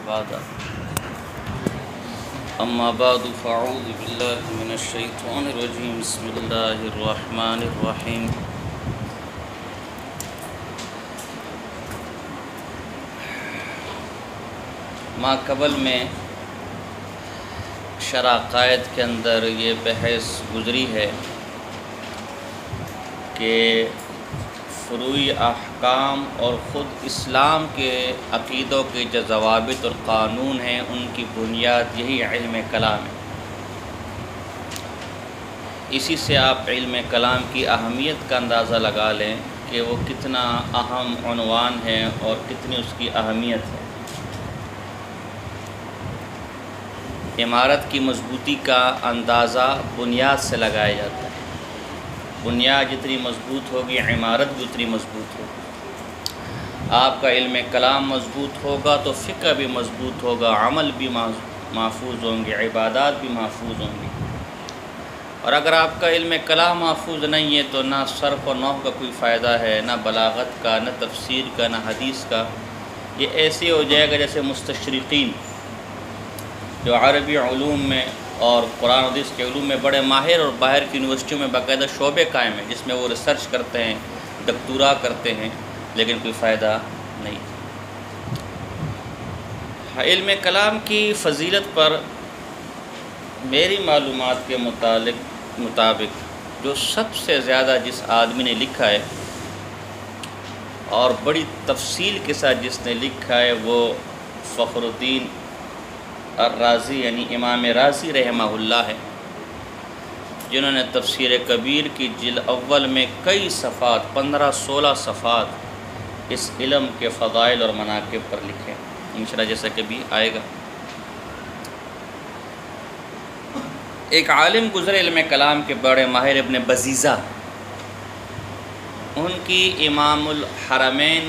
بعد أما بعد فأعوذ بالله من الشيطان الرجيم بسم الله الرحمن الرحيم ما قبل میں شرع عقائد کے اندر یہ بحث گزری ہے کہ فروعی احکام اور خود اسلام کے عقیدوں کے جو ضوابط اور قانون ہیں ان کی بنیاد یہی علم کلام ہے۔ اسی سے آپ علم کلام کی اہمیت کا اندازہ لگا لیں کہ وہ کتنا اہم عنوان ہے اور کتنی اس کی اہمیت ہے۔ عمارت کی مضبوطی کا اندازہ بنیاد سے لگایا جاتا ہے۔ بنیاد جتنی مضبوط ہوگی عمارت بھی اتنی مضبوط ہوگی۔ آپ کا علم کلام مضبوط ہوگا تو فقہ بھی مضبوط ہوگا، عمل بھی محفوظ ہوں گے، عبادات بھی محفوظ ہوں گی۔ اور اگر آپ کا علم کلام محفوظ نہیں ہے تو نہ صرف و نحو کا کوئی فائدہ ہے، نہ بلاغت کا، نہ تفسیر کا، نہ حدیث کا۔ یہ ایسے ہو جائے گا جیسے مستشرقین جو عربی علوم میں اور قرآن حدیث کے علوم میں بڑے ماہر اور باہر کی یونیورسٹیوں میں باقاعدہ شعبے قائم ہیں جس میں وہ ریسرچ کرتے ہیں، دکتورا کرتے ہیں، لیکن کوئی فائدہ نہیں۔ علم کلام کی فضیلت پر میری معلومات کے مطابق جو سب سے زیادہ جس آدمی نے لکھا ہے اور بڑی تفصیل کے ساتھ جس نے لکھا ہے وہ فخر الدین الرازی یعنی امام رازی رحمہ اللہ ہے، جنہوں نے تفسیر کبیر کی جلد اول میں کئی صفحات 15-16 صفحات اس علم کے فضائل اور مناقب پر لکھے، انشاءاللہ جیسا کہ بھی آئے گا۔ ایک عالم گزرے علم کلام کے بڑے ماہر ابن بزیزہ، ان کی امام الحرمین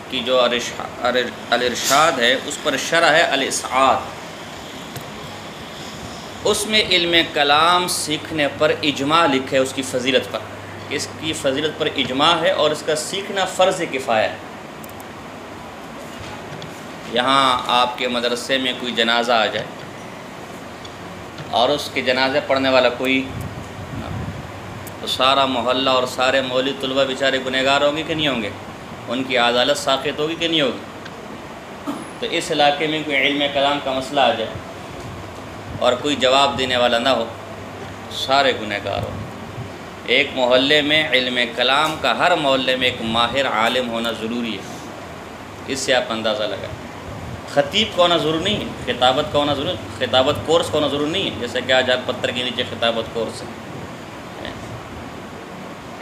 کی جو الارشاد ہے اس پر شرح ہے الاسعاد، اس میں علم کلام سیکھنے پر اجماع لکھے اس کی فضیلت پر، اس کی فضیلت پر اجماع ہے اور اس کا سیکھنا فرض کفایہ ہے۔ یہاں آپ کے مدرسے میں کوئی جنازہ آ جائے اور اس کے جنازے پڑھنے والا کوئی نہ، تو سارا محلہ اور سارے مولوی طلبہ بیچارے گنہگار ہوں گے کہ نہیں ہوں گے؟ ان کی عدالت ساقط ہوگی کہ نہیں ہوگی؟ تو اس علاقے میں کوئی علم کلام کا مسئلہ آ جائے اور کوئی جواب دینے والا نہ ہو، سارے گنہگار ہوں۔ ایک محلے میں علم کلام کا ہر محلے میں ایک ماہر عالم ہونا ضروری ہے، اس سے آپ اندازہ لگائیں۔ خطیب کا ہونا ضروری نہیں ہے، خطابت کا ہونا ضروری، خطابت کورس کا ہونا ضروری نہیں ہے، جیسے کہ آج آپ پتھر کے نیچے خطابت کورس ہے۔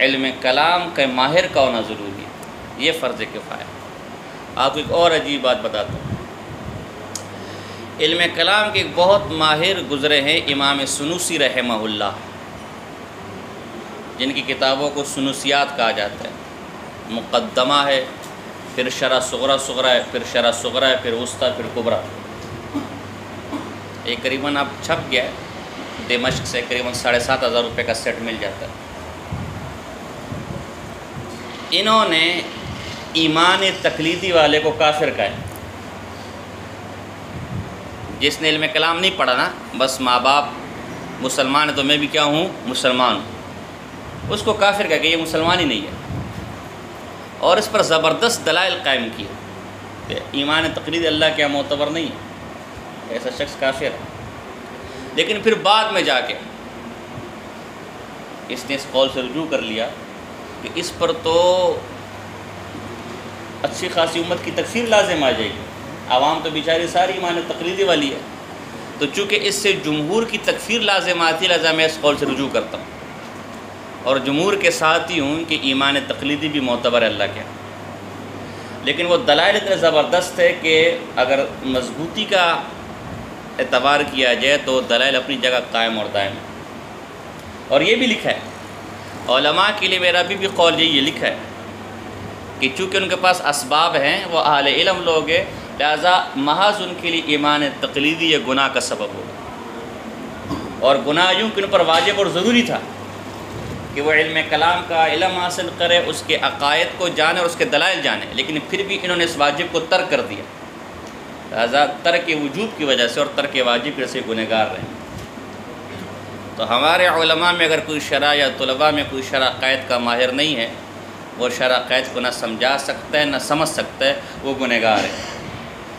علم کلام کا ماہر کا ہونا ضروری ہے، یہ فرض کفایہ۔ آپ کو ایک اور عجیب بات بتاتا ہوں، علم کلام کے ایک بہت ماہر گزرے ہیں امام سنوسی رحمہ اللہ، جن کی کتابوں کو سنوسیات کہا جاتا ہے۔ مقدمہ ہے، پھر شرح صغرا ہے، پھر شرح صغرا ہے، پھر وسطیٰ، پھر کبریٰ۔ یہ قریباً اب چھپ گیا ہے، دمشق سے قریباً 7,500 روپے کا سیٹ مل جاتا ہے۔ انہوں نے ایمان تقلیدی والے کو کافر کہا ہے، جس نے علم کلام نہیں پڑھا نا، بس ماں باپ مسلمان ہے تو میں بھی کیا ہوں، مسلمان ہوں، اس کو کافر کہا کہ یہ مسلمان ہی نہیں ہے، اور اس پر زبردست دلائل قائم کیے کہ ایمان تقلیدی اللہ کے یہاں معتبر نہیں ہے، ایسا شخص کافر ہے۔ لیکن پھر بعد میں جا کے اس نے اس قول سے رجوع کر لیا کہ اس پر تو اچھی خاصی امت کی تکفیر لازم آ جائے گی، عوام تو بیچاری ساری ایمان تقلیدی والی ہے، تو چونکہ اس سے جمہور کی تکفیر لازم آتی ہے لہذا میں اس قول سے رجوع کرتا ہوں، اور جمہور کے ساتھ ہی ہوں کہ ایمان تقلیدی بھی معتبر ہے اللہ کے۔ لیکن وہ دلائل اتنے زبردست ہے کہ اگر مضبوطی کا اعتبار کیا جائے تو دلائل اپنی جگہ قائم اور دائم ہے۔ اور یہ بھی لکھا ہے علماء کے لیے، میرا بھی قول یہ لکھا ہے کہ چونکہ ان کے پاس اسباب ہیں، وہ اہل علم لوگ ہیں، لہذا محض ان کے لیے ایمان تقلیدی یہ گناہ کا سبب ہوگا، اور گناہ یوں کہ ان پر واجب اور ضروری تھا کہ وہ علم کلام کا علم حاصل کرے، اس کے عقائد کو جانے اور اس کے دلائل جانے، لیکن پھر بھی انہوں نے اس واجب کو ترک کر دیا، لہٰذا ترک وجوب کی وجہ سے اور ترک واجب کی وجہ سے گنہگار رہے ہیں۔ تو ہمارے علماء میں اگر کوئی شرح یا طلباء میں کوئی شرح عقائد کا ماہر نہیں ہے، وہ شرح عقائد کو نہ سمجھا سکتا ہے نہ سمجھ سکتا ہے، وہ گنہگار ہے۔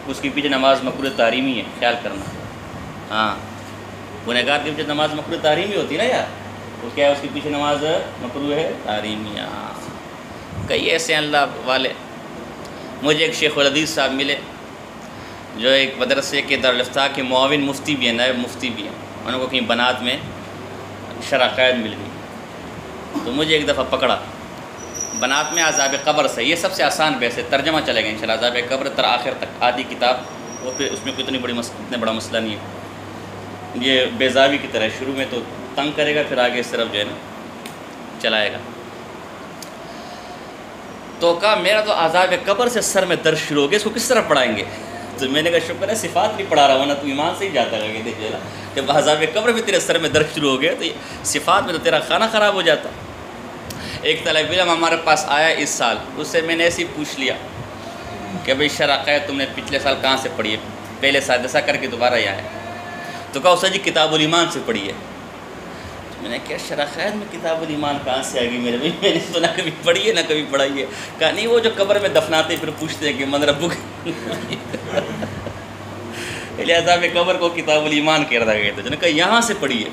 اس کے پیچھے نماز مکروہ تحریمی ہے، خیال کرنا۔ ہاں، گنہگار کے پیچھے نماز مکروہ تحریمی ہوتی ہے نا یار، وہ کیا ہے، اس کے پیچھے نماز مکروہ ہے تحریمی۔ کئی ایسے اللہ والے، مجھے ایک شیخ الحدیث صاحب ملے جو ایک مدرسے کے دارالافتاء کے معاون مفتی بھی ہیں، نائب مفتی بھی ہیں، انہوں کو کہیں بنات میں شرح عقائد مل گئی، تو مجھے ایک دفعہ پکڑا بنات میں عذاب قبر سے، یہ سب سے آسان بحث ہے، ترجمہ چلے گا انشاءاللہ، عذاب قبر تر آخر تک آدھی کتاب، وہ پھر اس میں کوئی اتنا بڑا مسئلہ نہیں ہے، یہ بیضاوی کی طرح شروع میں تو تنگ کرے گا، پھر آگے اس طرف جو ہے نا چلائے گا۔ تو کہا میرا تو عذاب قبر سے سر میں درد شروع ہو گیا، اس کو کس طرح پڑھائیں گے؟ تو میں نے کہا شکر ہے صفات نہیں پڑھا رہا ہوں نا، تو ایمان سے ہی جاتا ہے کہ دیکھیے نا، جب عذاب قبر میں تیرے سر میں درد شروع ہو گیا تو صفات میں تو تیرا کھانا خراب ہو جاتا۔ ایک طالب علم ہمارے پاس آیا اس سال، اس سے میں نے ایسے ہی پوچھ لیا کہ بھئی شرح عقائد تم نے پچھلے سال کہاں سے پڑھی ہے؟ پہلے سادسہ کر کے دوبارہ یہ آیا، تو کہا اسے جی کتاب الایمان سے پڑھی ہے۔ میں نے کہا شرح عقائد میں کتاب الایمان کہاں سے آ گئی میرے بھائی، میں نے تو نہ کبھی پڑھی ہے نہ کبھی پڑھائی ہے۔ کہا نہیں، وہ جو قبر میں دفناتے پھر پوچھتے ہیں کہ من ربک، لہٰذا میں قبر کو کتاب الایمان کہہ رہا گیا تھا، جو نے کہا یہاں سے پڑھی ہے۔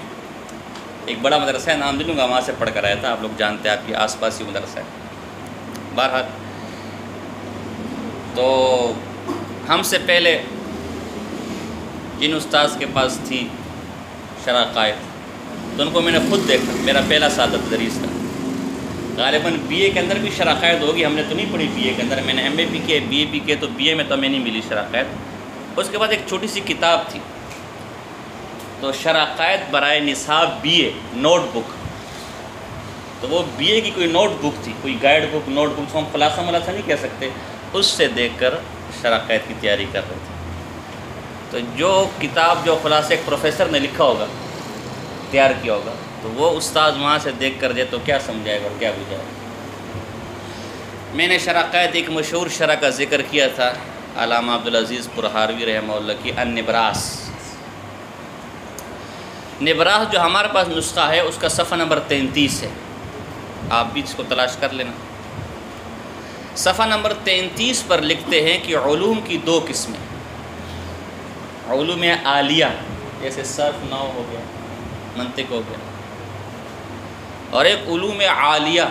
ایک بڑا مدرسہ ہے، نام دے دوں گا، وہاں سے پڑھ کر آیا تھا، آپ لوگ جانتے ہیں، آپ کے آس پاس ہی مدرسہ ہے۔ بہرحال تو ہم سے پہلے جن استاذ کے پاس تھی شرح عقائد، تو ان کو میں نے خود دیکھا، میرا پہلا سال تھا تدریس کا، غالباً بی اے کے اندر بھی شرح عقائد ہوگی، ہم نے تو نہیں پڑھی بی اے کے اندر، میں نے ایم اے بھی کیا، بی اے بھی کیا، تو بی اے میں تو ہمیں نہیں ملی شرح عقائد۔ اس کے بعد ایک چھوٹی سی کتاب تھی، تو شرح عقائد برائے نصاب بی اے نوٹ بک، تو وہ بی اے کی کوئی نوٹ بک تھی، کوئی گائیڈ بک، نوٹ بک، ہم خلاصہ ملاصہ نہیں کہہ سکتے، اس سے دیکھ کر شرح عقائد کی تیاری کر رہے تھے۔ تو جو کتاب جو خلاصہ ایک پروفیسر نے لکھا ہوگا، تیار کیا ہوگا، تو وہ استاذ وہاں سے دیکھ کر جائے تو کیا سمجھائے گا اور کیا بجائے گا۔ میں نے شرح عقائد ایک مشہور شرح کا ذکر کیا تھا، علامہ عبدالعزیز پرہاروی رحمہ اللہ کی النبراس۔ نبراس جو ہمارے پاس نسخہ ہے اس کا صفحہ نمبر 33 ہے، آپ بھی اس کو تلاش کر لینا۔ صفحہ نمبر 33 پر لکھتے ہیں کہ علوم کی دو قسمیں، علوم عالیہ جیسے صرف نحو ہو گیا، منطق ہو گیا، اور ایک علوم عالیہ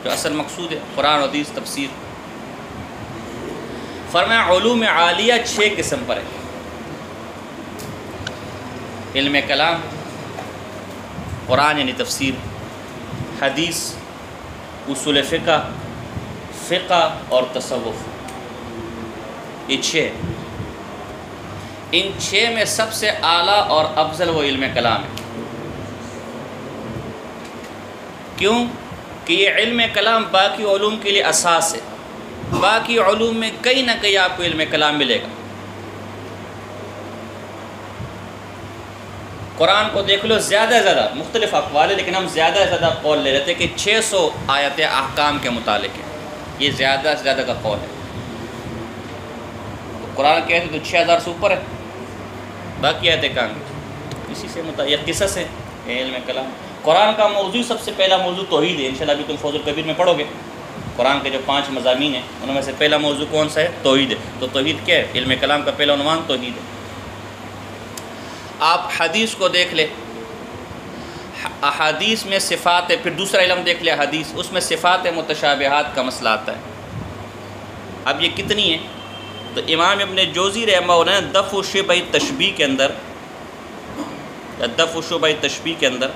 جو اصل مقصود ہے قرآن و حدیث تفسیر۔ فرمایا علوم عالیہ 6 قسم پر ہے، علم کلام، قرآن یعنی تفسیر، حدیث، اصول فقہ، فقہ اور تصوف، یہ 6۔ ان 6 میں سب سے اعلیٰ اور افضل وہ علم کلام ہے۔ کیوں کہ یہ علم کلام باقی علوم کے لیے اساس ہے، باقی علوم میں کہیں نہ کہیں آپ کو علم کلام ملے گا۔ قرآن کو دیکھ لو، زیادہ سے زیادہ مختلف اقوال ہے، لیکن ہم زیادہ سے زیادہ قول لے رہے تھے کہ 600 آیت احکام کے متعلق ہے، یہ زیادہ سے زیادہ کا قول ہے۔ قرآن کہتے تو 6000 سے اوپر ہے، باقی آیتیں کہاں گی؟ اسی سے متعلق قصص ہے علم کلام۔ قرآن کا موضوع سب سے پہلا موضوع توحید ہے، انشاءاللہ ابھی تم فوز الکبیر میں پڑھو گے، قرآن کے جو 5 مضامین ہیں ان میں سے پہلا موضوع کون سا ہے؟ توحید ہے۔ تو توحید کیا ہے؟ علم کلام کا پہلا عنوان توحید ہے۔ آپ حدیث کو دیکھ لیں، احادیث میں صفات ہے، پھر دوسرا علم دیکھ لیں حدیث، اس میں صفات متشابہات کا مسئلہ آتا ہے۔ اب یہ کتنی ہیں؟ تو امام ابن جوزی رحمہ اللہ نے دفع و شبہ تشبیہ کے اندر، دفع و شبہ تشبیہ کے اندر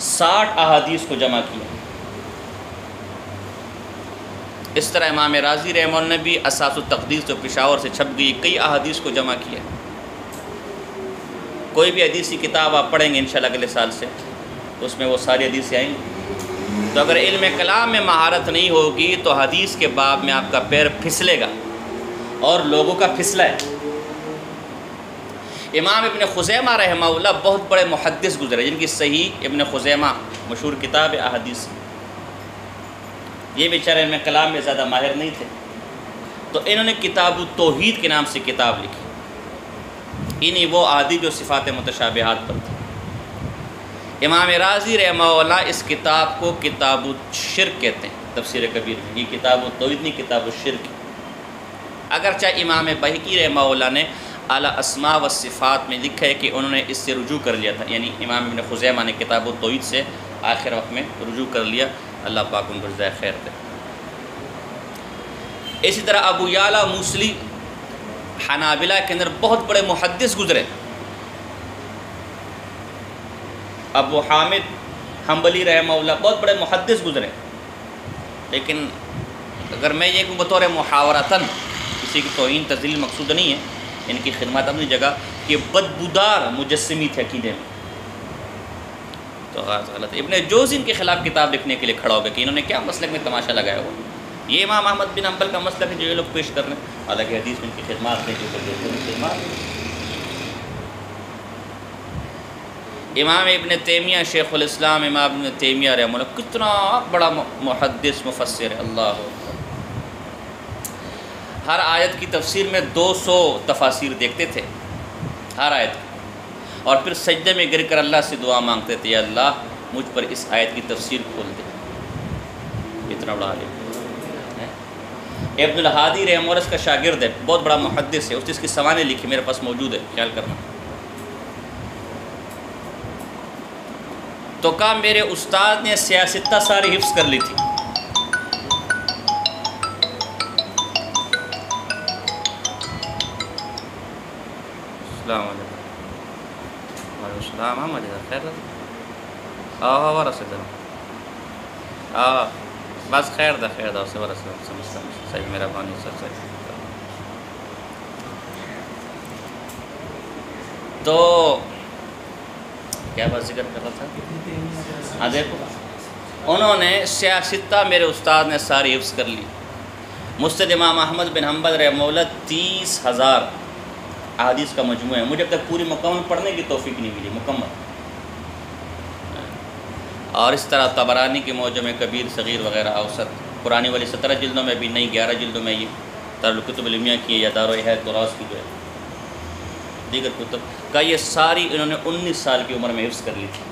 60 احادیث کو جمع کیا۔ اس طرح امام رازی رحمہ اللہ نے بھی اساس التقدیس جو پشاور سے چھپ گئی کئی احادیث کو جمع کیا۔ کوئی بھی حدیثی کتاب آپ پڑھیں گے انشاءاللہ اگلے سال سے، اس میں وہ ساری حدیثیں آئیں گی۔ تو اگر علم کلام میں مہارت نہیں ہوگی تو حدیث کے باب میں آپ کا پیر پھسلے گا، اور لوگوں کا پھسلا ہے۔ امام ابن خزیمہ رحمہ اللہ بہت بڑے محدث گزرے، جن کی صحیح ابن خزیمہ مشہور کتاب ہے احادیث، یہ بیچارے علم کلام میں زیادہ ماہر نہیں تھے، تو انہوں نے کتاب التوحید کے نام سے کتاب لکھی، انہی وہ احادیث جو صفات متشابہات پر تھی۔ امام رازی رحمہ اللہ اس کتاب کو کتاب الشرک کہتے ہیں تفسیر کبیر میں، یہ کتاب التوحید نہیں، کتاب الشرک۔ اگرچہ امام بہقی رحمہ اللہ نے اعلی اسماء و صفات میں لکھا ہے کہ انہوں نے اس سے رجوع کر لیا تھا، یعنی امام ابن خزیمہ نے کتاب التوحید سے آخر وقت میں رجوع کر لیا، اللہ پاک ان کو جزائے خیر دے۔ اسی طرح ابو یعلا موصلی حنابلہ کے اندر بہت بڑے محدث گزرے، ابو حامد حنبلی رحمہ اللہ بہت بڑے محدث گزرے، لیکن اگر میں یہ کہوں بطور محاورتاً، کسی کی توہین تذلیل مقصود نہیں ہے، ان کی خدمات اپنی جگہ، کہ بدبودار مجسمی تھے عقیدے میں، تو غلط۔ ابن جوزی ان کے خلاف کتاب لکھنے کے لیے کھڑا ہو گیا کہ انہوں نے کیا مسلک میں تماشا لگایا ہوا، یہ امام احمد بن حنبل کا مسلک ہے جو یہ لوگ پیش کر رہے ہیں، حالانکہ حدیث میں ان کی خدمات ہیں جو خدمات۔ امام ابن تیمیہ شیخ الاسلام امام ابن تیمیہ رحمہ اللہ کتنا بڑا محدث مفسر ہے، اللہ اکبر۔ ہر آیت کی تفسیر میں 200 تفاسیر دیکھتے تھے ہر آیت، اور پھر سجدے میں گر کر اللہ سے دعا مانگتے تھے، یا اللہ مجھ پر اس آیت کی تفسیر کھول دے، اتنا بڑا عالم۔ ابن الہادی رحمہ اللہ اس کا شاگرد ہے، بہت بڑا محدث ہے، اس کی سوانح لکھی میرے پاس موجود ہے، خیال کرنا۔ تو کہا میرے استاد نے سیاستہ ساری حفظ کر لی تھی، السلام علیکم۔ وعلیکم السلام، احمد خیر رسول بس خیر دا سمجھتا ہوں صحیح، میرا بانی سر صحیح۔ تو کیا بات ذکر کر رہا تھا؟ ہاں دیکھو، انہوں نے سیاستہ میرے استاد نے ساری حفظ کر لی۔ مسند امام احمد بن حنبل رحمہ اللہ 30,000 احادیث کا مجموعہ ہے، مجھے اب تک پوری مکمل پڑھنے کی توفیق نہیں ملی مکمل۔ اور اس طرح طبرانی کے معجم کبیر صغیر وغیرہ اوسط، پرانی والی 17 جلدوں میں، ابھی نئی 11 جلدوں میں، یہ دارالکتب العلمیہ کی یا دارالحیات تراث کی جو ہے دیگر کتب کا، یہ ساری انہوں نے 19 سال کی عمر میں حفظ کر لی تھی۔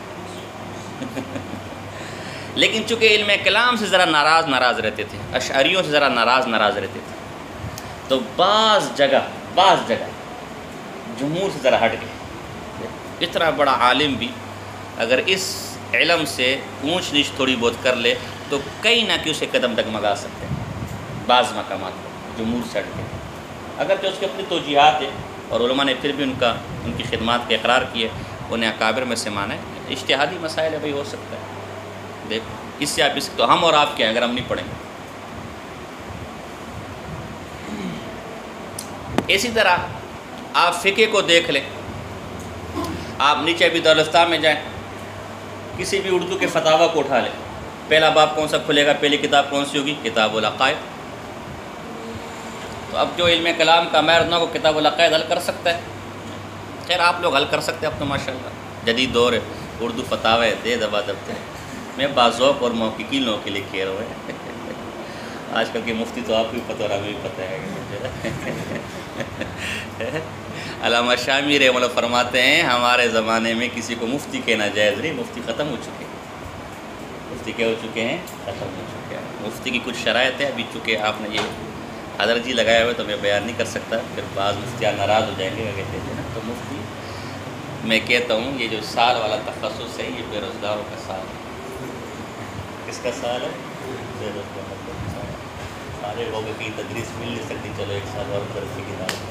لیکن چونکہ علم کلام سے ذرا ناراض رہتے تھے، اشعریوں سے ذرا ناراض رہتے تھے، تو بعض جگہ جمہور سے ذرا ہٹ گئے۔ اتنا بڑا عالم بھی اگر اس علم سے اونچ نیچ تھوڑی بہت کر لے تو کہیں نہ کہ اسے قدم ڈگمگا سکتے ہیں بعض مقامات پر، جمہور سے ہٹ گئے، اگرچہ اس کے اپنی توجیحات ہیں، اور علماء نے پھر بھی ان کی خدمات کا اقرار کیے، انہیں اکابر میں سے مانا ہے۔ اجتہادی مسائل ہے بھائی، ہو سکتا ہے، دیکھو اس سے آپ تو ہم اور آپ کیا ہیں اگر ہم نہیں پڑھیں گے۔ اسی طرح آپ فقہ کو دیکھ لیں، آپ نیچے بھی دارالفتاح میں جائیں، کسی بھی اردو کے فتاویٰ کو اٹھا لیں، پہلا باب کون سا کھلے گا، پہلی کتاب کون سی ہوگی؟ کتاب العقائد۔ تو اب جو علم کلام کا ماہر نہ کو کتاب العقائد حل کر سکتا ہے، خیر آپ لوگ حل کر سکتے ہیں، اب تو ماشاءاللہ جدید دور ہے، اردو فتاوی دے دبا دبتے ہیں۔ میں بعض اور محققین لوگوں کے لیے کہہ رہا ہوں، آج کل کے مفتی تو آپ کو بھی پتہ اور ہمیں بھی پتہ ہے۔ علامہ شامی رحمہ اللہ فرماتے ہیں ہمارے زمانے میں کسی کو مفتی کہنا جائز نہیں، مفتی ختم ہو چکے ہیں، مفتی کیا ہو چکے ہیں؟ ختم ہو چکے ہیں۔ مفتی کی کچھ شرائط ہے، ابھی چونکہ آپ نے یہ حضر جی لگایا ہوئے تو میں بیان نہیں کر سکتا، پھر بعض مفتیان ناراض ہو جائیں گے، کیا کہتے ہیں نا۔ تو مفتی میں کہتا ہوں یہ جو سال والا تخصص ہے یہ بے روزگاروں کا سال ہے۔ کس کا سال ہے؟ بے روزگاروں کا سال۔ سارے لوگوں کی تدریس مل نہیں سکتی، چلو ایک سال اور درسی کی دعوت۔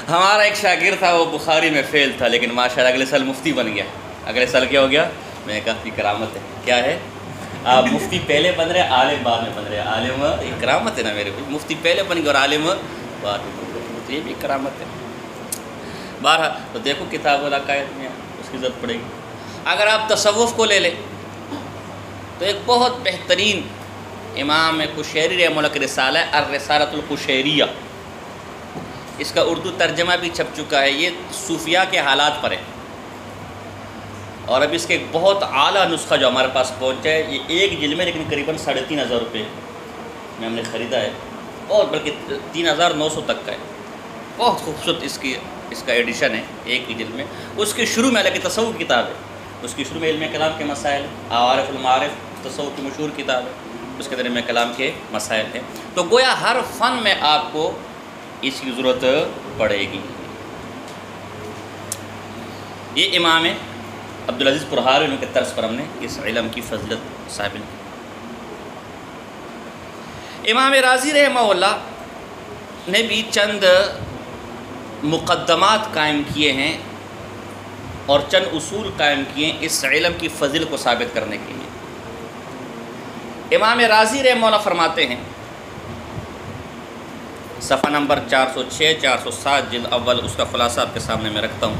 ہمارا ایک شاگرد تھا، وہ بخاری میں فیل تھا، لیکن ماشاءاللہ اگلے سال مفتی بن گیا۔ اگلے سال کیا ہو گیا؟ میں نے کہا یہ کرامت ہے۔ کیا ہے؟ آپ مفتی پہلے بن رہے، عالم بعد میں بن رہے۔ عالم یہ کرامت ہے نا میرے بھائی، مفتی پہلے بن گیا اور عالم بعد میں بن گیا، تو یہ بھی کرامت ہے۔ بہرحال تو دیکھو کتاب العقائد میں اس کی ضرورت پڑے گی۔ اگر آپ تصوف کو لے لیں تو ایک بہت بہترین امام قشیری رحمہ اللہ کی رسالہ ہے الرسالۃ القشیریہ، اس کا اردو ترجمہ بھی چھپ چکا ہے۔ یہ صوفیاء کے حالات پر ہے، اور اب اس کے ایک بہت اعلیٰ نسخہ جو ہمارے پاس پہنچا ہے، یہ ایک جلد میں لیکن قریباً 3,500 روپے میں ہم نے خریدا ہے، اور بلکہ 3,900 تک کا ہے، بہت خوبصورت اس کا ایڈیشن ہے ایک ہی جلد میں۔ اس کے شروع میں حالانکہ تصوف کی کتاب ہے، اس کے شروع میں علم کلام کے مسائل، عوارف المعارف تصوف کی مشہور کتاب ہے، اس کے اندر علم کلام کے مسائل ہیں۔ تو گویا ہر فن میں آپ کو اس کی ضرورت پڑے گی۔ یہ امام عبدالعزیز پرہاروی ان کے طرز پر ہم نے اس علم کی فضیلت ثابت کی۔ امام رازی رحمہ اللہ نے بھی چند مقدمات قائم کیے ہیں اور چند اصول قائم کیے ہیں اس علم کی فضیلت کو ثابت کرنے کے لیے۔ امام رازی رحمہ اللہ فرماتے ہیں، صفحہ نمبر 406 407 جلد اول، اس کا خلاصہ آپ کے سامنے میں رکھتا ہوں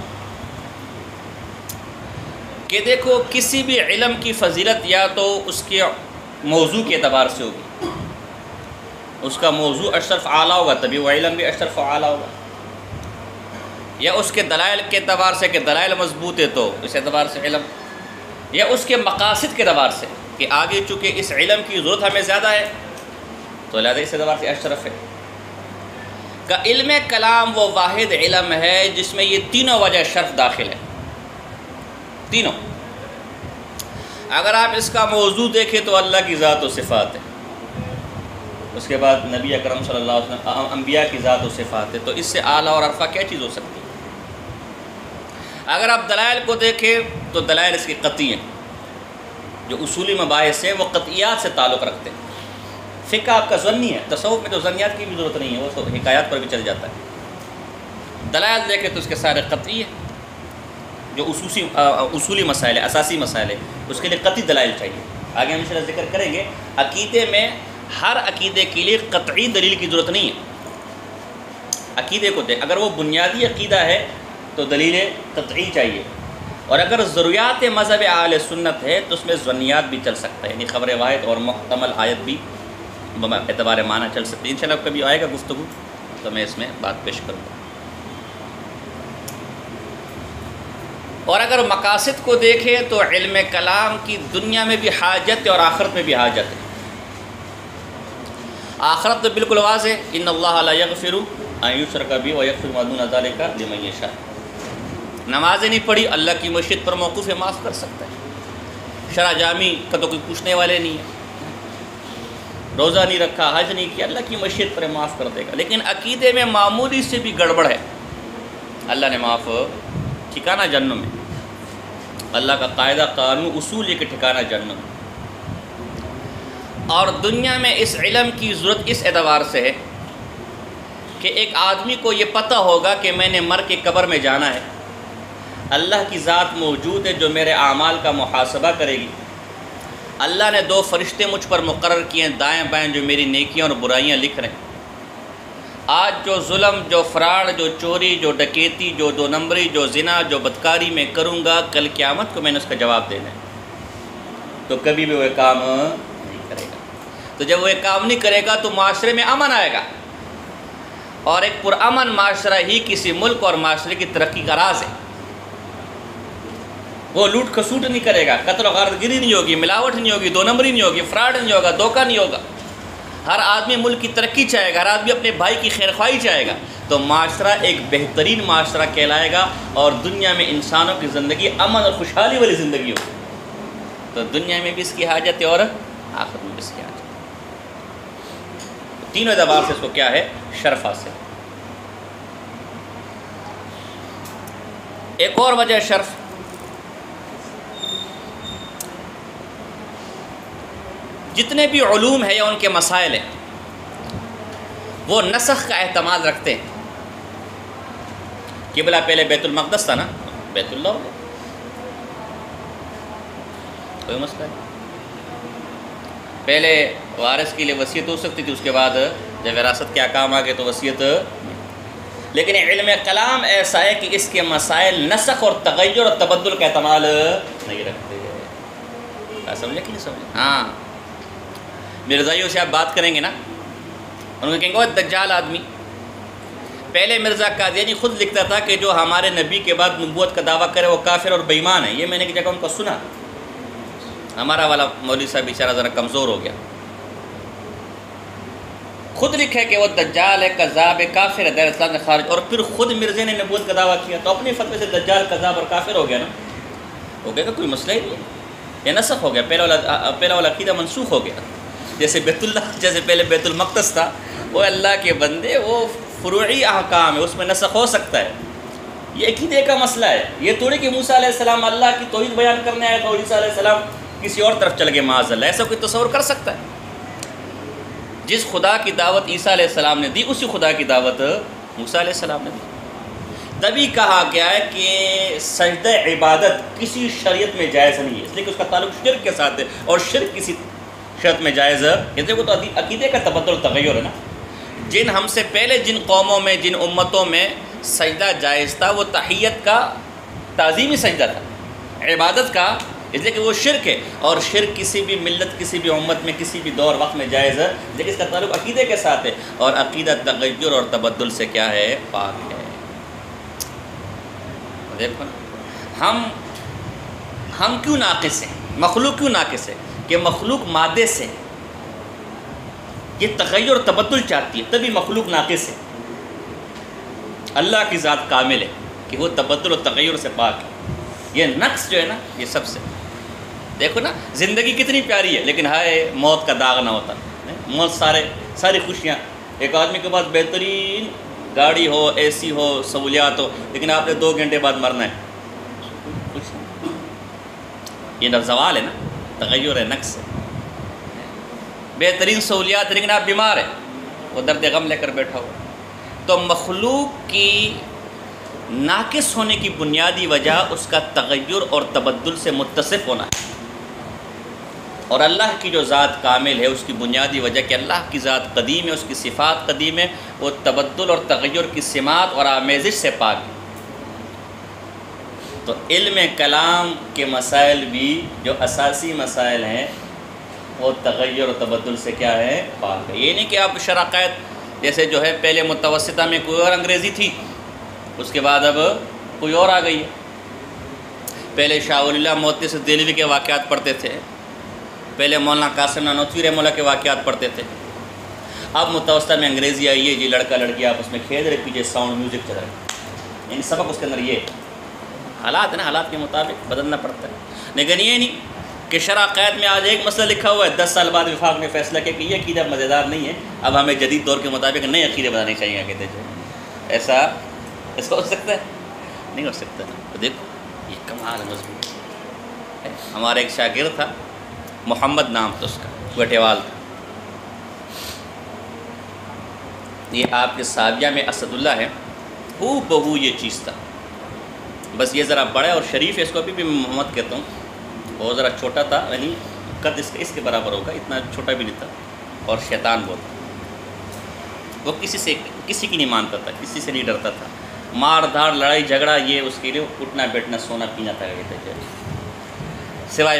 کہ دیکھو کسی بھی علم کی فضیلت یا تو اس کے موضوع کے اعتبار سے ہوگی، اس کا موضوع اشرف اعلیٰ ہوگا تبھی وہ علم بھی اشرف اعلیٰ ہوگا، یا اس کے دلائل کے اعتبار سے کہ دلائل مضبوط ہے تو اس اعتبار سے علم، یا اس کے مقاصد کے اعتبار سے کہ آگے چونکہ اس علم کی ضرورت ہمیں زیادہ ہے تو لہذا اس اعتبار سے اشرف ہے۔ کہ علم کلام وہ واحد علم ہے جس میں یہ تینوں وجہ شرف داخل ہے، تینوں۔ اگر آپ اس کا موضوع دیکھیں تو اللہ کی ذات و صفات ہے، اس کے بعد نبی اکرم صلی اللہ علیہ وسلم انبیاء کی ذات و صفات ہے، تو اس سے اعلیٰ اور عرفہ کیا چیز ہو سکتی ہے؟ اگر آپ دلائل کو دیکھیں تو دلائل اس کی قطعی ہیں، جو اصولی مباحث ہیں وہ قطعیات سے تعلق رکھتے ہیں۔ فقہ آپ کا ظنی ہے، تصوف میں تو ظنیات کی بھی ضرورت نہیں ہے، وہ تو حکایات پر بھی چل جاتا ہے۔ دلائل دیکھیں تو اس کے سارے قطعی ہیں، جو اصولی مسائل ہے، اساسی مسائل ہے، اس کے لیے قطعی دلائل چاہیے۔ آگے ہم انشاءاللہ ذکر کریں گے، عقیدے میں ہر عقیدے کے لیے قطعی دلیل کی ضرورت نہیں ہے۔ عقیدے کو دیکھ، اگر وہ بنیادی عقیدہ ہے تو دلیل قطعی چاہیے، اور اگر ضروریات مذہب اہل سنت ہے تو اس میں ظنیات بھی چل سکتا ہے، یعنی خبر واحد اور محتمل آیت بھی اعتبار معنی چل سکتی ہے۔ انشاءاللہ کبھی آئے گا گفتگو تو میں اس میں بات پیش کروں گا۔ اور اگر مقاصد کو دیکھیں تو علم کلام کی دنیا میں بھی حاجت ہے اور آخرت میں بھی حاجت ہے۔ آخرت تو بالکل واضح، ان اللہ لا یغفر ان یشرک بہ ویغفر ما دون ذلک لمن یشاء۔ نمازیں نہیں پڑھی، اللہ کی مشیت پر موقوف ہے، معاف کر سکتا ہے۔ شرع جامی کا تو کوئی پوچھنے والے نہیں ہے، روزہ نہیں رکھا، حج نہیں کیا، اللہ کی مشیت پر معاف کر دے گا۔ لیکن عقیدے میں معمولی سے بھی گڑبڑ ہے، اللہ نے معاف، ٹھکانہ جہنم میں۔ اللہ کا قاعدہ قانون اصول یہ کہ ٹھکانہ جہنم۔ اور دنیا میں اس علم کی ضرورت اس اعتبار سے ہے کہ ایک آدمی کو یہ پتہ ہوگا کہ میں نے مر کے قبر میں جانا ہے، اللہ کی ذات موجود ہے جو میرے اعمال کا محاسبہ کرے گی، اللہ نے 2 فرشتے مجھ پر مقرر کیے ہیں دائیں بائیں جو میری نیکیاں اور برائیاں لکھ رہے ہیں۔ آج جو ظلم، جو فراڈ، جو چوری، جو ڈکیتی، جو 2 نمبری، جو زنا، جو بدکاری میں کروں گا، کل قیامت کو میں نے اس کا جواب دینا ہے، تو کبھی بھی وہ کام نہیں کرے گا۔ تو جب وہ کام نہیں کرے گا تو معاشرے میں امن آئے گا، اور ایک پرامن معاشرہ ہی کسی ملک اور معاشرے کی ترقی کا راز ہے۔ وہ لوٹ کھسوٹ نہیں کرے گا، قتل و غارت گری نہیں ہوگی، ملاوٹ نہیں ہوگی، 2 نمبری نہیں ہوگی، فراڈ نہیں ہوگا، دھوکہ نہیں ہوگا۔ ہر آدمی ملک کی ترقی چاہے گا، ہر آدمی اپنے بھائی کی خیرخواہی چاہے گا، تو معاشرہ ایک بہترین معاشرہ کہلائے گا، اور دنیا میں انسانوں کی زندگی امن اور خوشحالی والی زندگی ہوگی۔ تو دنیا میں بھی اس کی حاجت ہے اور آخرت میں بھی اس کی حاجت ہے۔ تینوں اعتبار سے اس کو کیا ہے؟ شرف حاصل۔ ایک اور وجہ شرف، جتنے بھی علوم ہیں یا ان کے مسائل ہیں وہ نسخ کا احتمال رکھتے ہیں۔ قبلہ پہلے بیت المقدس تھا نا، بیت اللہ ہو گیا، کوئی مسئلہ نہیں۔ پہلے وارث کے لیے وصیت ہو سکتی تھی، اس کے بعد جب وراثت کے احکام آ گئے تو وصیت، لیکن علم کلام ایسا ہے کہ اس کے مسائل نسخ اور تغیر اور تبدل کا احتمال نہیں رکھتے۔ سمجھے کہ نہیں سمجھے؟ ہاں، مرزائیوں سے آپ بات کریں گے نا، ان کو کہیں گے وہ دجال آدمی، پہلے مرزا قادیانی خود لکھتا تھا کہ جو ہمارے نبی کے بعد نبوت کا دعویٰ کرے وہ کافر اور بےایمان ہے. یہ میں نے ایک جگہ ان کو سنا. ہمارا والا مولوی صاحب بیچارہ ذرا کمزور ہو گیا. خود لکھے کہ وہ دجال ہے، کذاب ہے، کافر ہے، دیر اسلام سے خارج. اور پھر خود مرزے نے نبوت کا دعویٰ کیا، تو اپنے فتوے سے دجال، کذاب اور کافر ہو گیا نا. ہو گیا کہ کوئی مسئلہ ہی نہیں ہے، یہ نسخ ہو گیا. پہلا والا عقیدہ منسوخ ہو گیا. جیسے بیت اللہ، جیسے پہلے بیت المقدس تھا، وہ اللہ کے بندے، وہ فروعی احکام ہے، اس میں نسخ ہو سکتا ہے. یہ عقیدے کا مسئلہ ہے. یہ تھوڑی کہ موسیٰ علیہ السلام اللہ کی توحید بیان کرنے آئے اور عیسیٰ علیہ السلام کسی اور طرف چل گئے معاذ اللہ. ایسا کوئی تصور کر سکتا ہے؟ جس خدا کی دعوت عیسیٰ علیہ السلام نے دی، اسی خدا کی دعوت موسیٰ علیہ السلام نے دی. تبھی کہا گیا ہے کہ سجدہ عبادت کسی شریعت میں جائز نہیں ہے، اس لیے کہ اس کا تعلق شرک کے ساتھ ہے، اور شرک کسی شرط میں جائز ہے. یہ وہ تو عقیدے کا تبدل و تغیر ہے نا. جن ہم سے پہلے جن قوموں میں، جن امتوں میں سجدہ جائز تھا، وہ تحیت کا تعظیمی سجدہ تھا، عبادت کا، اس لیے کہ وہ شرک ہے. اور شرک کسی بھی ملت، کسی بھی امت میں، کسی بھی دور وقت میں جائز ہے، لیکن اس کا تعلق عقیدے کے ساتھ ہے. اور عقیدہ تغیر اور تبدل سے کیا ہے؟ پاک ہے. دیکھو نا، ہم کیوں ناقص ہیں؟ مخلوق کیوں ناقص ہے؟ کہ مخلوق مادے سے یہ تغیر اور تبدل چاہتی ہے، تبھی مخلوق ناقص ہے. اللہ کی ذات کامل ہے کہ وہ تبدل و تغیر سے پاک ہے. یہ نقص جو ہے نا، یہ سب سے. دیکھو نا، زندگی کتنی پیاری ہے، لیکن ہائے موت کا داغ نہ ہوتا. موت ساری خوشیاں. ایک آدمی کے پاس بہترین گاڑی ہو، اے سی ہو، سہولیات ہو، لیکن آپ نے 2 گھنٹے بعد مرنا ہے. کچھ نہیں. یہ زوال ہے نا، تغیر ہے، نقص ہے. بہترین سہولیات، لیکن آپ بیمار ہیں، وہ درد غم لے کر بیٹھا ہوا. تو مخلوق کی ناقص ہونے کی بنیادی وجہ اس کا تغیر اور تبدل سے متصف ہونا ہے. اور اللہ کی جو ذات کامل ہے، اس کی بنیادی وجہ کہ اللہ کی ذات قدیم ہے، اس کی صفات قدیم ہے، وہ تبدل اور تغیر کی سمات اور آمیزش سے پاک ہے. تو علم کلام کے مسائل بھی جو اساسی مسائل ہیں، وہ تغیر و تبدل سے کیا ہے؟ پاک ہے. یہ نہیں کہ آپ شرائط جیسے جو ہے پہلے متوسطہ میں کوئی اور انگریزی تھی، اس کے بعد اب کوئی اور آ گئی ہے. پہلے شاہ ولی اللہ محدث دہلوی کے واقعات پڑھتے تھے، پہلے مولانا قاسم نانوتوی رحمہ اللہ کے واقعات پڑھتے تھے. اب متوسطہ میں انگریزی آئی ہے، جی لڑکا لڑکی آپ اس میں کھیل رہے، پیچھے ساؤنڈ میوزک چل رہا ہے. یعنی سبق اس کے اندر یہ حالات ہے نا، حالات کے مطابق بدلنا پڑتا ہے. لیکن یہ نہیں کہ شرع قید میں آج ایک مسئلہ لکھا ہوا ہے، 10 سال بعد وفاق نے فیصلہ کیا کہ یہ عقیدہ مزیدار نہیں ہے، اب ہمیں جدید دور کے مطابق نئے عقیدے بنانے چاہیے. کہتے جو ایسا ہو سکتا ہے؟ نہیں ہو سکتا. تو دیکھو یہ کمال مضبوط ہے. ہمارا ایک شاگرد تھا، محمد نام تھا اس کا، گٹیوال تھا. یہ آپ کے ساویہ میں اسد اللہ ہے، ہو بہو یہ چیز تھا. بس یہ ذرا بڑا اور شریف ہے، اس کو ابھی بھی میں محمد کہتا ہوں. وہ ذرا چھوٹا تھا، یعنی قد اس کے برابر ہوگا، اتنا چھوٹا بھی نہیں تھا. اور شیطان بہت تھا. وہ کسی کی نہیں مانتا تھا، کسی سے نہیں ڈرتا تھا. مار دھاڑ، لڑائی جھگڑا، یہ اس کے لیے اٹھنا بیٹھنا سونا پینا تھا. سوائے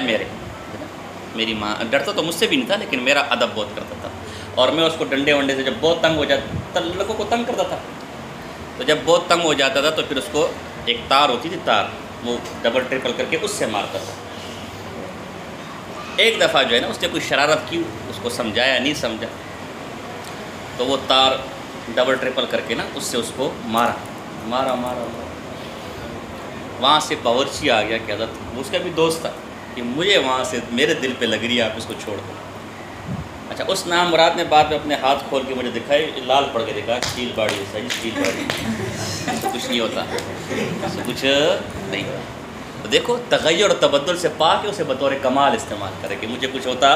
میری ماں، ڈرتا تو مجھ سے بھی نہیں تھا، لیکن میرا ادب بہت کرتا تھا. اور میں اس کو ڈنڈے ونڈے سے جب بہت تنگ ہو جاتا، لڑکوں کو تنگ کرتا تھا، تو جب بہت تنگ ہو جاتا تھا تو پھر اس کو ایک تار ہوتی تھی، تار، وہ ڈبل ٹرپل کر کے اس سے مارتا تھا. ایک دفعہ جو ہے نا اس نے کوئی شرارت کی، اس کو سمجھایا، نہیں سمجھا، تو وہ تار ڈبل ٹرپل کر کے نا اس سے اس کو مارا. وہاں سے باورچی آ گیا کہ حضرت، اس کا بھی دوست تھا، کہ مجھے وہاں سے میرے دل پہ لگ رہی ہے، آپ اس کو چھوڑ دو. اچھا، اس نام مراد نے بعد میں اپنے ہاتھ کھول کے مجھے دکھائے، لال پڑ کے دکھا، اسٹیل باڑی ہے سر، اسٹیل باڑی، اس سے کچھ نہیں ہوتا، اس سے کچھ نہیں ہوتا. تو دیکھو تغیر اور تبدل سے پاک ہے، اسے بطور کمال استعمال کرے کہ مجھے کچھ ہوتا.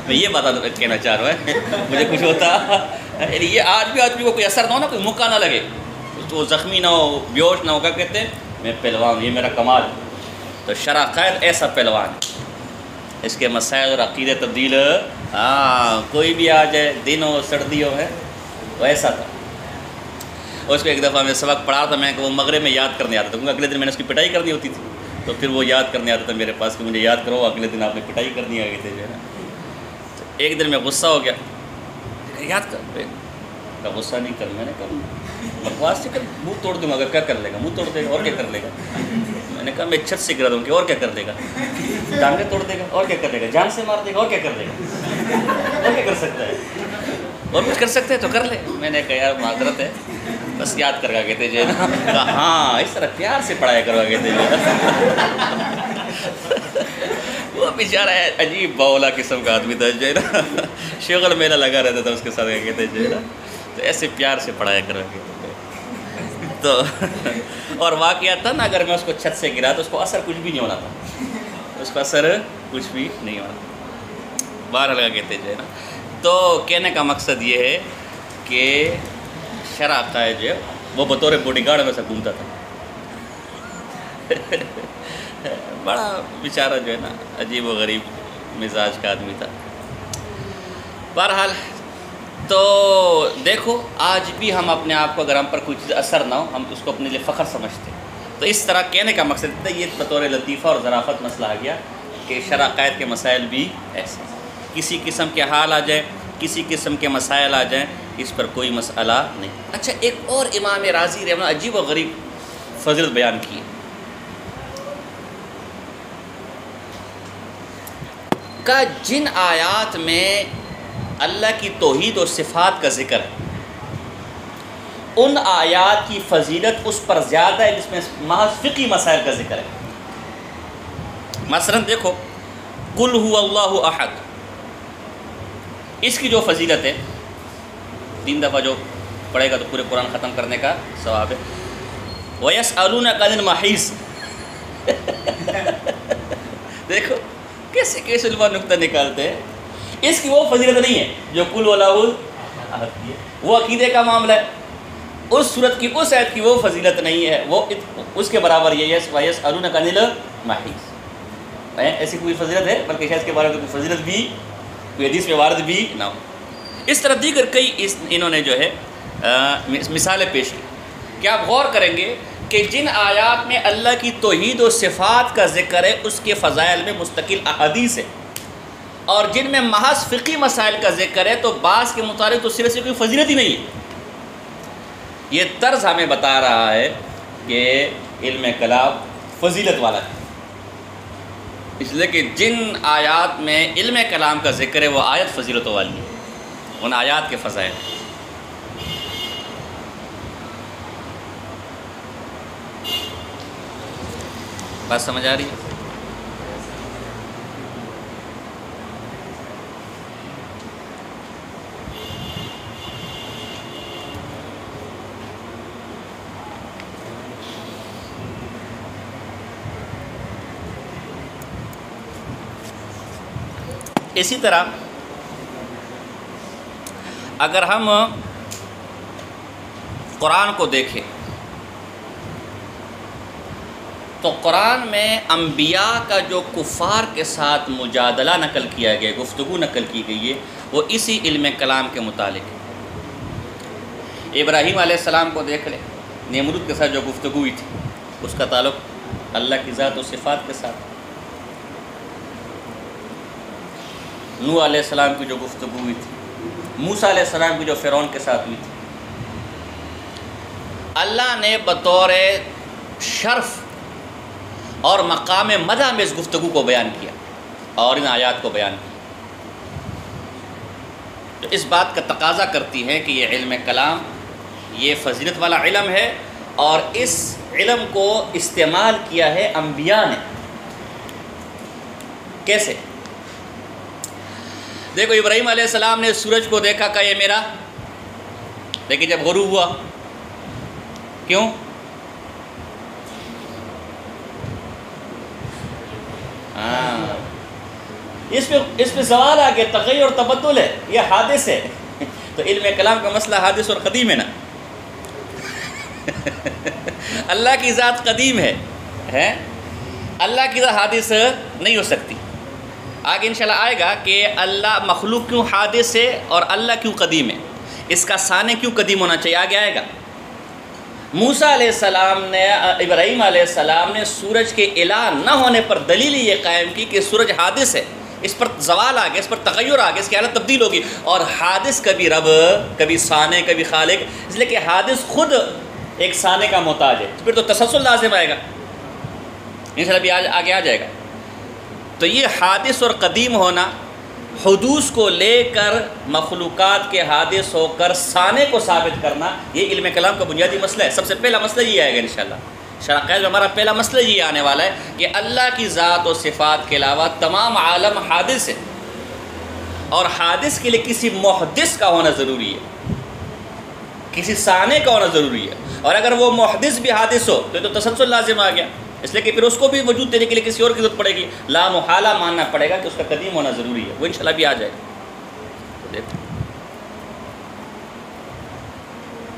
میں یہ بات کہنا چاہ رہا ہوں، مجھے کچھ ہوتا، یعنی یہ آج بھی آدمی کو کوئی اثر نہ ہو نا، کوئی موقع نہ لگے، وہ زخمی نہ ہو، بیوش نہ ہو. کیا کہتے ہیں؟ میں پہلوان ہوں، یہ میرا کمال ہے. تو شرع قید ایسا پہلوان ہے. اس کے مسائل اور عقیدے تبدیل، کوئی بھی آ جائے، دن ہو سردی ہو، ہے وہ ایسا تھا. اور اس کو ایک دفعہ میں سبق پڑھا تھا، میں کہ وہ مغرب میں یاد کرنے آتا تھا، کیونکہ اگلے دن میں نے اس کی پٹائی کرنی ہوتی تھی. تو پھر وہ یاد کرنے آتا تھا میرے پاس کہ مجھے یاد کرو، اگلے دن آپ نے پٹائی کرنی آ گئی تھی جو ہے نا. تو ایک دن میں غصہ ہو گیا، یاد کر. کا غصہ نہیں کر، میں نے کہا بکواس سے کر، منہ توڑ دوں گا، اگر کیا کر لے گا؟ منہ توڑ دے گا، اور کیا کر لے گا؟ میں نے کہا میں چھت سے گرا دوں گا، اور کیا کر دے گا؟ ٹانگیں توڑ دے گا، اور کیا کر دے گا؟ جان سے مار دے گا، اور کیا کر دے گا؟ اور کیا کر سکتا ہے؟ اور کچھ کر سکتے ہیں تو کر لے۔ میں نے کہا یار معذرت ہے، بس یاد کروا کہتے جو ہے نا، کہا ہاں اس طرح پیار سے پڑھایا کروا کہتے جو ہے نا۔ وہ بیچارہ عجیب باولا قسم کا آدمی تھا جو ہے نا، شغل میلہ لگا رہتا تھا اس کے ساتھ، کہتے جو ہے نا، تو ایسے پیار سے پڑھایا کروا کہتے تھے تو۔ اور واقعہ تھا نا، اگر میں اس کو چھت سے گرا تو اس کو اثر کچھ بھی نہیں ہونا تھا، اس کو اثر کچھ بھی نہیں ہونا، باہر لگا کہتے جو ہے نا۔ تو کہنے کا مقصد یہ ہے کہ شرع عقائد جو ہے وہ بطور باڈی گارڈ میں سے گھومتا تھا۔ بڑا بیچارہ جو ہے نا عجیب و غریب مزاج کا آدمی تھا۔ بہرحال تو دیکھو آج بھی ہم اپنے آپ کو، اگر ہم پر کوئی چیز اثر نہ ہو، ہم اس کو اپنے لیے فخر سمجھتے ہیں۔ تو اس طرح کہنے کا مقصد تھا، یہ بطور لطیفہ اور ظرافت مسئلہ آ گیا کہ شرع عقائد کے مسائل بھی ایسے ہیں، کسی قسم کے حال آ جائیں، کسی قسم کے مسائل آ جائیں، اس پر کوئی مسئلہ نہیں۔ اچھا ایک اور امام رازی رحمہ اللہ عجیب و غریب فضیلت بیان کی ہے کہ جن آیات میں اللہ کی توحید و صفات کا ذکر ہے، ان آیات کی فضیلت اس پر زیادہ ہے جس میں محض فقہی مسائل کا ذکر ہے۔ مثلا دیکھو قل هو اللہ احد، اس کی جو فضیلت ہے 3 دفعہ جو پڑھے گا تو پورے قرآن ختم کرنے کا ثواب ہے۔ وَيَسْأَلُونَكَ عَنِ الْمَحِيضِ، دیکھو کیسے کیسے علماء نقطہ نکالتے ہیں۔ اس کی وہ فضیلت نہیں ہے جو قل هو اللہ احد کی ہے، وہ عقیدے کا معاملہ ہے۔ اس صورت کی، اس آیت کی وہ فضیلت نہیں ہے، وہ اس کے برابر یہ ہے وَيَسْأَلُونَكَ عَنِ الْمَحِيضِ، ایسی کوئی فضیلت ہے، بلکہ شاید اس کے بارے میں کوئی فضیلت بھی، کوئی حدیث میں وارد بھی نہ ہو۔ اس طرح دیگر کئی انہوں نے جو ہے مثالیں پیش کی کہ آپ غور کریں گے کہ جن آیات میں اللہ کی توحید و صفات کا ذکر ہے اس کے فضائل میں مستقل احادیث ہے، اور جن میں محض فقہی مسائل کا ذکر ہے تو بعض کے مطابق تو سرے سے کوئی فضیلت ہی نہیں ہے۔ یہ طرز ہمیں بتا رہا ہے کہ علم کلام فضیلت والا ہے، اس لیے کہ جن آیات میں علم کلام کا ذکر ہے وہ آیت فضیلتوں والی ہے، ان آیات کے فضائل۔ بات سمجھ آ رہی ہے؟ اسی طرح اگر ہم قرآن کو دیکھیں تو قرآن میں انبیاء کا جو کفار کے ساتھ مجادلہ نقل کیا گیا، گفتگو نقل کی گئی ہے، وہ اسی علم کلام کے متعلق ہے۔ ابراہیم علیہ السلام کو دیکھ لیں، نمرود کے ساتھ جو گفتگو ہوئی تھی اس کا تعلق اللہ کی ذات و صفات کے ساتھ۔ نوح علیہ السلام کی جو گفتگو ہوئی تھی، موسیٰ علیہ السلام کی جو فرعون کے ساتھ ہوئی تھی، اللہ نے بطور شرف اور مقام مدح میں اس گفتگو کو بیان کیا اور ان آیات کو بیان کیا۔ تو اس بات کا تقاضا کرتی ہے کہ یہ علم کلام یہ فضیلت والا علم ہے، اور اس علم کو استعمال کیا ہے انبیاء نے۔ کیسے؟ دیکھو ابراہیم علیہ السلام نے سورج کو دیکھا کہ یہ میرا، لیکن جب غروب ہوا کیوں؟ اس پہ سوال آ گیا، تغیر اور تبدل ہے، یہ حادث ہے۔ تو علم کلام کا مسئلہ حادث اور قدیم ہے نا۔ اللہ کی ذات قدیم ہے، اللہ کی ذات حادث نہیں ہو سکتی۔ آگے انشاءاللہ آئے گا کہ اللہ مخلوق کیوں حادث ہے اور اللہ کیوں قدیم ہے، اس کا ثانی کیوں قدیم ہونا چاہیے، آگے آئے گا۔ موسیٰ علیہ السلام نے، ابراہیم علیہ السلام نے سورج کے اعلان نہ ہونے پر دلیل یہ قائم کی کہ سورج حادث ہے، اس پر زوال آ گیا، اس پر تغیر آ گیا، اس کی حالت تبدیل ہوگی. اور حادث کبھی رب، کبھی صانع، کبھی خالق، اس لیے کہ حادث خود ایک صانع کا محتاج ہے، پھر تو تسلسل لازم آئے گا انشاءاللہ بھی آگے آ جائے گا. تو یہ حادث اور قدیم ہونا، حدوث کو لے کر مخلوقات کے حادث ہو کر صانع کو ثابت کرنا، یہ علم کلام کا بنیادی مسئلہ ہے. سب سے پہلا مسئلہ یہ آئے گا انشاءاللہ شرح قید میں. ہمارا پہلا مسئلہ یہ آنے والا ہے کہ اللہ کی ذات و صفات کے علاوہ تمام عالم حادث ہے، اور حادث کے لیے کسی محدث کا ہونا ضروری ہے، کسی صانع کا ہونا ضروری ہے. اور اگر وہ محدث بھی حادث ہو تو یہ تو تسلسل لازم آ گیا، اس لیے کہ پھر اس کو بھی وجود دینے کے لیے کسی اور کی ضرورت پڑے گی. لا محالہ ماننا پڑے گا کہ اس کا قدیم ہونا ضروری ہے. وہ انشاءاللہ بھی آ جائے گا.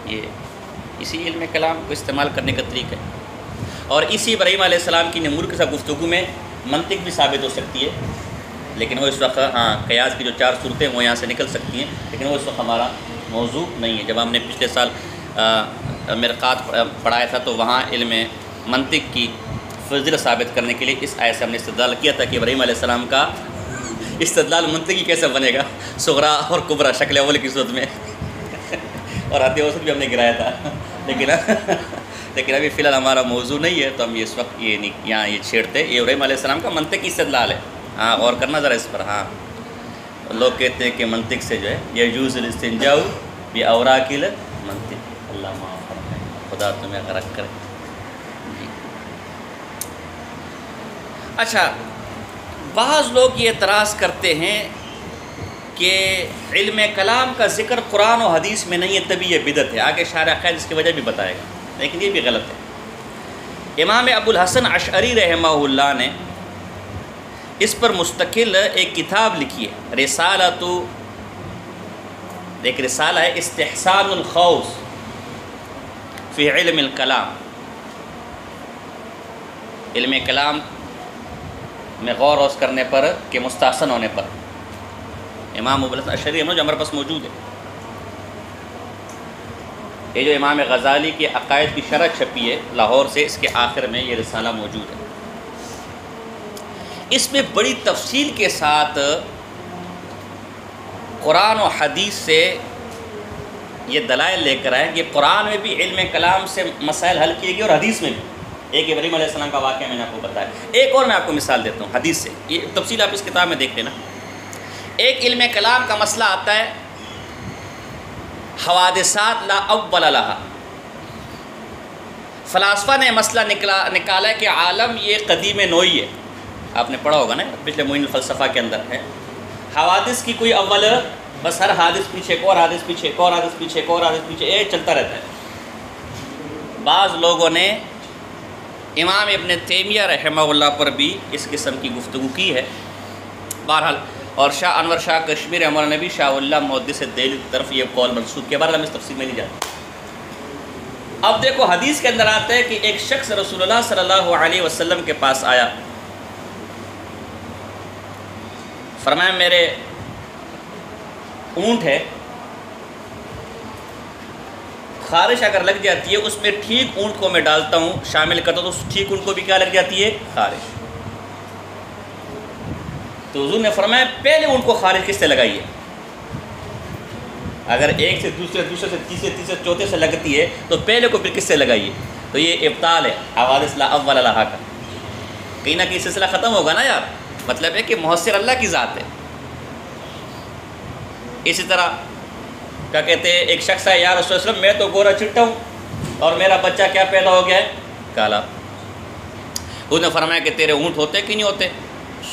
یہ اسی علم کلام کو استعمال کرنے کا طریقہ ہے. اور اسی ابراہیم علیہ السلام کی نمرود کے ساتھ گفتگو میں منطق بھی ثابت ہو سکتی ہے، لیکن وہ اس وقت قیاس کی جو 4 صورتیں وہ یہاں سے نکل سکتی ہیں، لیکن وہ اس وقت ہمارا موضوع نہیں ہے. جب ہم نے پچھلے سال مرقات پڑھایا تھا تو وہاں علم منطق کی فضیلت ثابت کرنے کے لیے اس آیت سے ہم نے استدلال کیا تھا کہ ابراہیم علیہ السلام کا استدلال منطقی کیسے بنے گا، صغرا اور کبرا شکل اول کی صورت میں اور حد اوسط بھی ہم نے گرایا تھا. لیکن ابھی فی الحال ہمارا موضوع نہیں ہے، تو ہم اس وقت یہ نہیں یہاں یہ چھیڑتے. یہ ابراہیم علیہ السلام کا منطقی استدلال ہے. غور کرنا ذرا اس پر. لوگ کہتے ہیں کہ منطق سے جو ہے یجوز الاستنجاء باوراق المنطق. اللہ معاف فرمائے، خدا تمہیں غرق کرے. اچھا، بعض لوگ یہ اعتراض کرتے ہیں کہ علم کلام کا ذکر قرآن و حدیث میں نہیں ہے، تبھی یہ بدعت ہے. آگے شارح قید اس کی وجہ بھی بتائے گا، لیکن یہ بھی غلط ہے. امام ابو الحسن اشعری رحمہ اللہ نے اس پر مستقل ایک کتاب لکھی ہے، ایک رسالہ ہے استحسان الخوص فی علم الکلام. علم کلام میں غور اوس کرنے پر کہ مستحسن ہونے پر. امام ابو الحسن اشعری جو ہمارے پاس موجود ہے. یہ جو امام غزالی کے عقائد کی شرح چھپی ہے لاہور سے، اس کے آخر میں یہ رسالہ موجود ہے. اس میں بڑی تفصیل کے ساتھ قرآن و حدیث سے یہ دلائل لے کر آئے کہ قرآن میں بھی علم کلام سے مسائل حل کیے گئے اور حدیث میں بھی. ایک ابراہیم علیہ السلام کا واقعہ میں نے آپ کو بتایا. ایک اور میں آپ کو مثال دیتا ہوں حدیث سے، یہ تفصیل آپ اس کتاب میں دیکھ لینا. ایک علم کلام کا مسئلہ آتا ہے حوادثات لا اول لها. فلاسفہ نے مسئلہ نکالا ہے کہ عالم یہ قدیم نوعی ہے. آپ نے پڑھا ہوگا نا پچھلے معین الفلسفہ کے اندر ہے. حوادث کی کوئی اول، بس ہر حادث پیچھے ایک اور حادث پیچھے ایک اور حادث پیچھے ایک اور حادث پیچھے یہ چلتا رہتا ہے. بعض لوگوں نے امام ابن تیمیہ رحمہ اللہ پر بھی اس قسم کی گفتگو کی ہے. بہرحال اور شاہ انور شاہ کشمیر رحمہ اللہ نے بھی شاہ اللہ محدث دہلوی کی طرف یہ قول منسوب کیا. بہرحال ہم اس تفصیل میں نہیں جاتے. اب دیکھو حدیث کے اندر آتا ہے کہ ایک شخص رسول اللہ صلی اللہ علیہ وسلم کے پاس آیا، فرمایا میرے اونٹ ہے، خارش اگر لگ جاتی ہے اس میں ٹھیک اونٹ کو میں ڈالتا ہوں شامل کرتا ہوں تو ٹھیک اونٹ کو بھی کیا لگ جاتی ہے؟ خارش. تو حضور نے فرمایا پہلے اونٹ کو خارش کس سے لگائیے. اگر ایک سے دوسرے سے تیسرے چوتھے سے لگتی ہے تو پہلے کو پھر کس سے لگائیے. تو یہ ابطال ہے حوادث لا اول لها کا. کہیں نہ کہیں سلسلہ ختم ہوگا نا یار. مطلب ہے کہ محسر اللہ کی ذات ہے. اسی طرح کیا کہتے ہیں، ایک شخص ہے، یا رسول اللہ علیہ وسلم میں تو گورا چٹا ہوں اور میرا بچہ کیا پیدا ہو گیا ہے؟ کالا. اس نے فرمایا کہ تیرے اونٹ ہوتے کہ نہیں ہوتے؟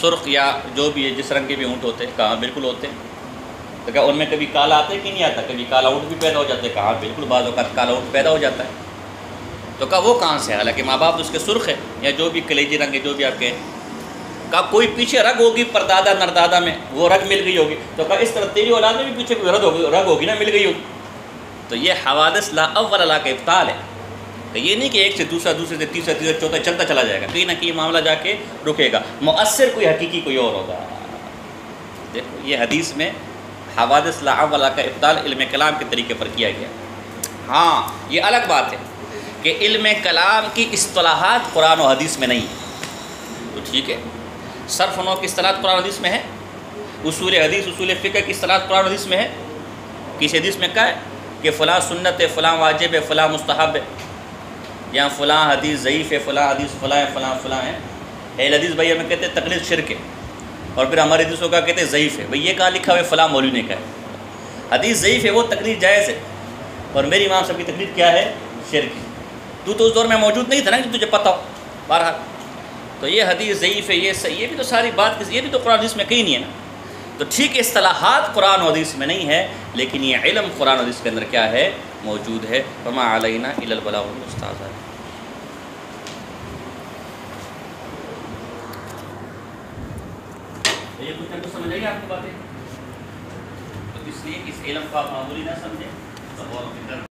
سرخ یا جو بھی ہے جس رنگ کے بھی اونٹ ہوتے. کہاں بالکل ہوتے. تو کیا ان میں کبھی کالا آتا ہے کہ نہیں آتا؟ کبھی کالا اونٹ بھی پیدا ہو جاتا ہے. کہاں بالکل بعض اوقات کالا اونٹ پیدا ہو جاتا ہے. تو کہا وہ کہاں سے؟ حالانکہ ماں باپ اس کے سرخ ہے یا جو بھی کلیجی رنگ ہے جو بھی آپ کے. کہا کوئی پیچھے رگ ہوگی پردادا نردادا میں، وہ رگ مل گئی ہوگی. تو کہا اس طرح تیری اولاد میں بھی پیچھے کوئی رگ ہوگی نا، مل گئی ہوگی. تو یہ حوادث لا اول لها کا ابطال ہے. تو یہ نہیں کہ ایک سے دوسرا، دوسرے سے تیسرا چوتھا چلتا چلا جائے گا. کہیں نہ کہیں معاملہ جا کے رکے گا. مؤثر کوئی حقیقی کوئی اور ہوگا. دیکھو یہ حدیث میں حوادث لا اول لها کا ابطال علم کلام کے طریقے پر کیا گیا. ہاں یہ الگ بات ہے کہ علم کلام کی اصطلاحات قرآن و حدیث میں نہیں. تو ٹھیک ہے، صرف و نحو کی اصطلاحات قرآن و حدیث میں ہے اصول حدیث اصول فقہ کی اصطلاحات قرآن حدیث میں ہے؟ کسی حدیث میں کہا ہے کہ فلاں سنت ہے، فلاں واجب ہے، فلاں مستحب ہے، یا فلاں حدیث ضعیف ہے، فلاں حدیث فلاں ہے، فلاں فلاں ہے؟ اہل حدیث بھائی ہمیں کہتے ہیں تقلید شرک ہے، اور پھر ہمارے حدیثوں کا کہتے ہیں ضعیف ہے۔ بھئی یہ کہاں لکھا ہوئے فلاں مولوی نے کہا ہے؟ حدیث ضعیف ہے وہ تقلید جائز ہے، اور میری امام صاحب کی تقلید کیا ہے؟ شرک ہے۔ تو اس دور میں موجود نہیں تھا نا کہ تجھے پتہ ہو، بہرحال تو یہ حدیث ضعیف ہے، یہ صحیح، یہ بھی تو ساری بات، یہ بھی تو قرآن حدیث میں کہیں نہیں ہے نا۔ تو ٹھیک اصطلاحات قرآن و حدیث میں نہیں ہے، لیکن یہ علم قرآن و حدیث کے اندر کیا ہے؟ موجود ہے۔ وما علینا الا البلاغ المستعظم۔ یہ کچھ سمجھ آئیے آپ کو باتیں؟ تو اس لیے اس علم کو آپ معمولی نہ سمجھیں،